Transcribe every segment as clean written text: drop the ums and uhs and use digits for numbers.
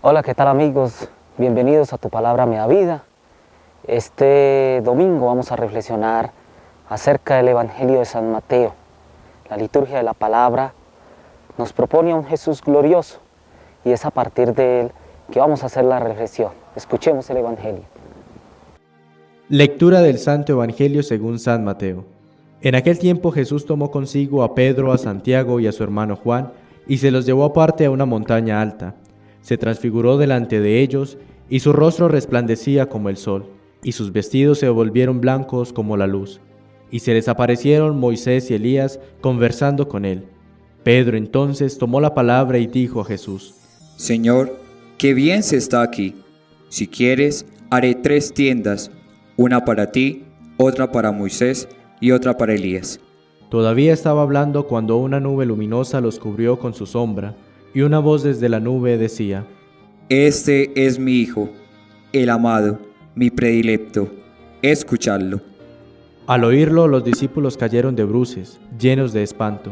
Hola, ¿qué tal amigos? Bienvenidos a Tu Palabra Me Da Vida. Este domingo vamos a reflexionar acerca del Evangelio de San Mateo. La liturgia de la palabra nos propone a un Jesús glorioso y es a partir de él que vamos a hacer la reflexión. Escuchemos el Evangelio. Lectura del Santo Evangelio según San Mateo. En aquel tiempo Jesús tomó consigo a Pedro, a Santiago y a su hermano Juan, y se los llevó aparte a una montaña alta. Se transfiguró delante de ellos, y su rostro resplandecía como el sol, y sus vestidos se volvieron blancos como la luz. Y se les aparecieron Moisés y Elías conversando con él. Pedro entonces tomó la palabra y dijo a Jesús: Señor, qué bien se está aquí. Si quieres, haré 3 tiendas, una para ti, otra para Moisés y otra para Elías. Todavía estaba hablando cuando una nube luminosa los cubrió con su sombra, y una voz desde la nube decía: Este es mi Hijo, el amado, mi predilecto. Escuchadlo. Al oírlo, los discípulos cayeron de bruces, llenos de espanto.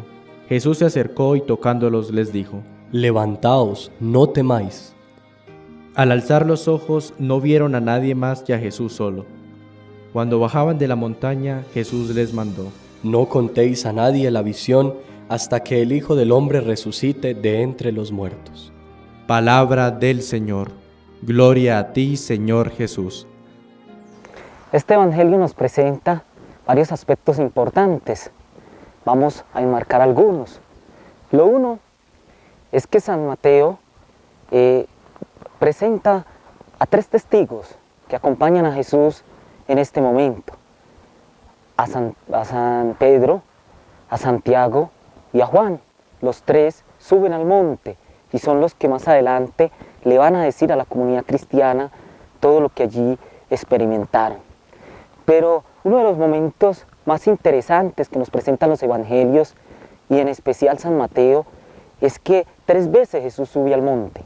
Jesús se acercó y tocándolos les dijo: Levantaos, no temáis. Al alzar los ojos no vieron a nadie más que a Jesús solo. Cuando bajaban de la montaña, Jesús les mandó: No contéis a nadie la visión hasta que el Hijo del Hombre resucite de entre los muertos. Palabra del Señor. Gloria a ti, Señor Jesús. Este Evangelio nos presenta varios aspectos importantes. Vamos a enmarcar algunos. Lo uno es que San Mateo presenta a 3 testigos que acompañan a Jesús en este momento. A San Pedro, a Santiago y a Juan. Los 3 suben al monte y son los que más adelante le van a decir a la comunidad cristiana todo lo que allí experimentaron. Pero uno de los momentos más interesantes que nos presentan los evangelios, y en especial San Mateo, es que 3 veces Jesús sube al monte.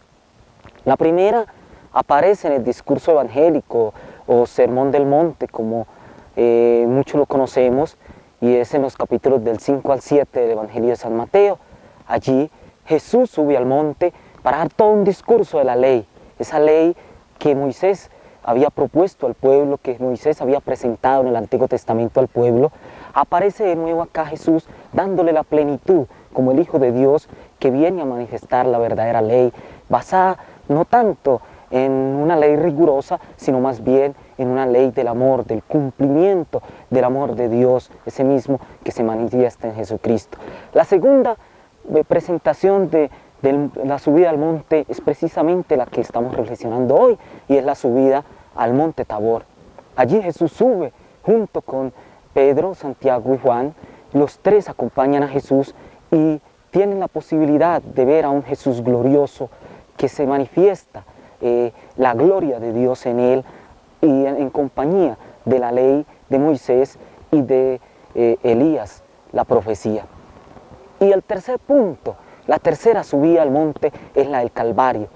La primera aparece en el discurso evangélico o sermón del monte, como muchos lo conocemos, y es en los capítulos del 5 al 7 del Evangelio de San Mateo. Allí Jesús sube al monte para dar todo un discurso de la ley, esa ley que Moisés había propuesto al pueblo, que Moisés había presentado en el Antiguo Testamento al pueblo. Aparece de nuevo acá Jesús dándole la plenitud como el Hijo de Dios que viene a manifestar la verdadera ley, basada no tanto en una ley rigurosa, sino más bien en una ley del amor, del cumplimiento del amor de Dios, ese mismo que se manifiesta en Jesucristo. La segunda presentación de la subida al monte es precisamente la que estamos reflexionando hoy, y es la subida al monte Tabor. Allí Jesús sube junto con Pedro, Santiago y Juan. Los 3 acompañan a Jesús y tienen la posibilidad de ver a un Jesús glorioso que se manifiesta la gloria de Dios en él, y en compañía de la ley de Moisés y de Elías, la profecía. Y el tercer punto, la tercera subida al monte, es la del Calvario,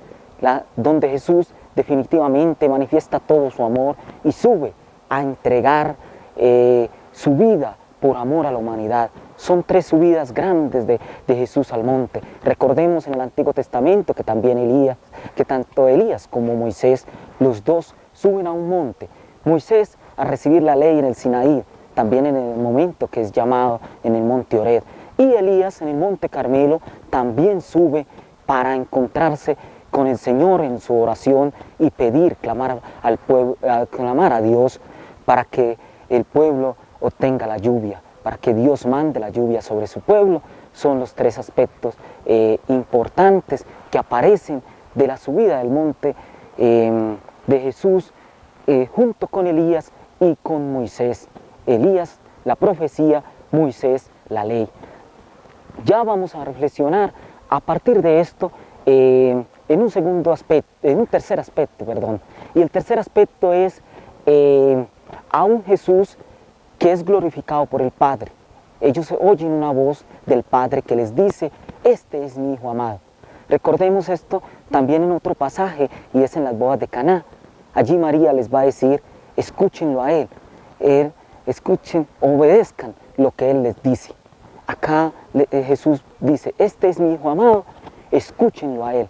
donde Jesús definitivamente manifiesta todo su amor y sube a entregar su vida por amor a la humanidad. Son 3 subidas grandes de Jesús al monte. Recordemos en el Antiguo Testamento que también que tanto Elías como Moisés, los 2 suben a un monte. Moisés a recibir la ley en el Sinaí, también en el momento que es llamado en el monte Horeb. Y Elías en el monte Carmelo también sube para encontrarse con el Señor en su oración y pedir, clamar al pueblo, clamar a Dios para que el pueblo obtenga la lluvia, para que Dios mande la lluvia sobre su pueblo. Son los 3 aspectos importantes que aparecen de la subida del monte de Jesús junto con Elías y con Moisés. Elías, la profecía; Moisés, la ley. Ya vamos a reflexionar a partir de esto en un tercer aspecto, y el tercer aspecto es a un Jesús que es glorificado por el Padre. Ellos oyen una voz del Padre que les dice: este es mi Hijo amado. Recordemos esto también en otro pasaje, y es en las bodas de Caná. Allí María les va a decir: escúchenlo a Él, escuchen, obedezcan lo que Él les dice. Acá Jesús dice: este es mi Hijo amado, escúchenlo a Él.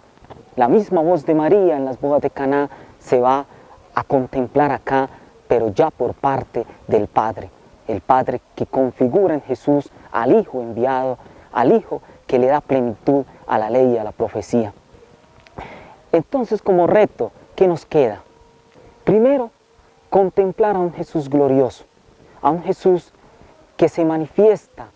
La misma voz de María en las bodas de Caná se va a contemplar acá, pero ya por parte del Padre. El Padre que configura en Jesús al Hijo enviado, al Hijo que le da plenitud a la ley y a la profecía. Entonces, como reto, ¿qué nos queda? Primero, contemplar a un Jesús glorioso, a un Jesús que se manifiesta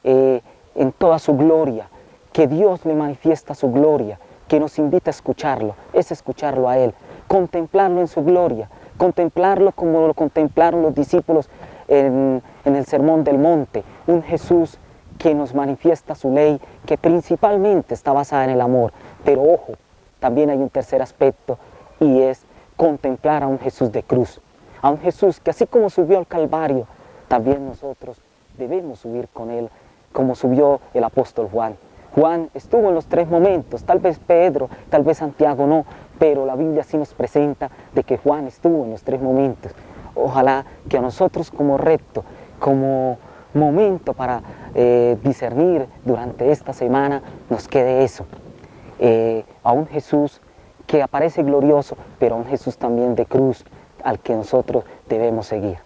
en toda su gloria, que Dios le manifiesta su gloria, que nos invita a escucharlo, es escucharlo a Él, contemplarlo en su gloria, contemplarlo como lo contemplaron los discípulos en el Sermón del Monte, un Jesús que nos manifiesta su ley, que principalmente está basada en el amor. Pero ojo, también hay un tercer aspecto y es contemplar a un Jesús de cruz, a un Jesús que así como subió al Calvario, también nosotros debemos subir con Él, como subió el apóstol Juan. Juan estuvo en los tres momentos, tal vez Pedro, tal vez Santiago no, pero la Biblia sí nos presenta de que Juan estuvo en los tres momentos. Ojalá que a nosotros como reto, como momento para discernir durante esta semana, nos quede eso. A un Jesús que aparece glorioso, pero a un Jesús también de cruz, al que nosotros debemos seguir.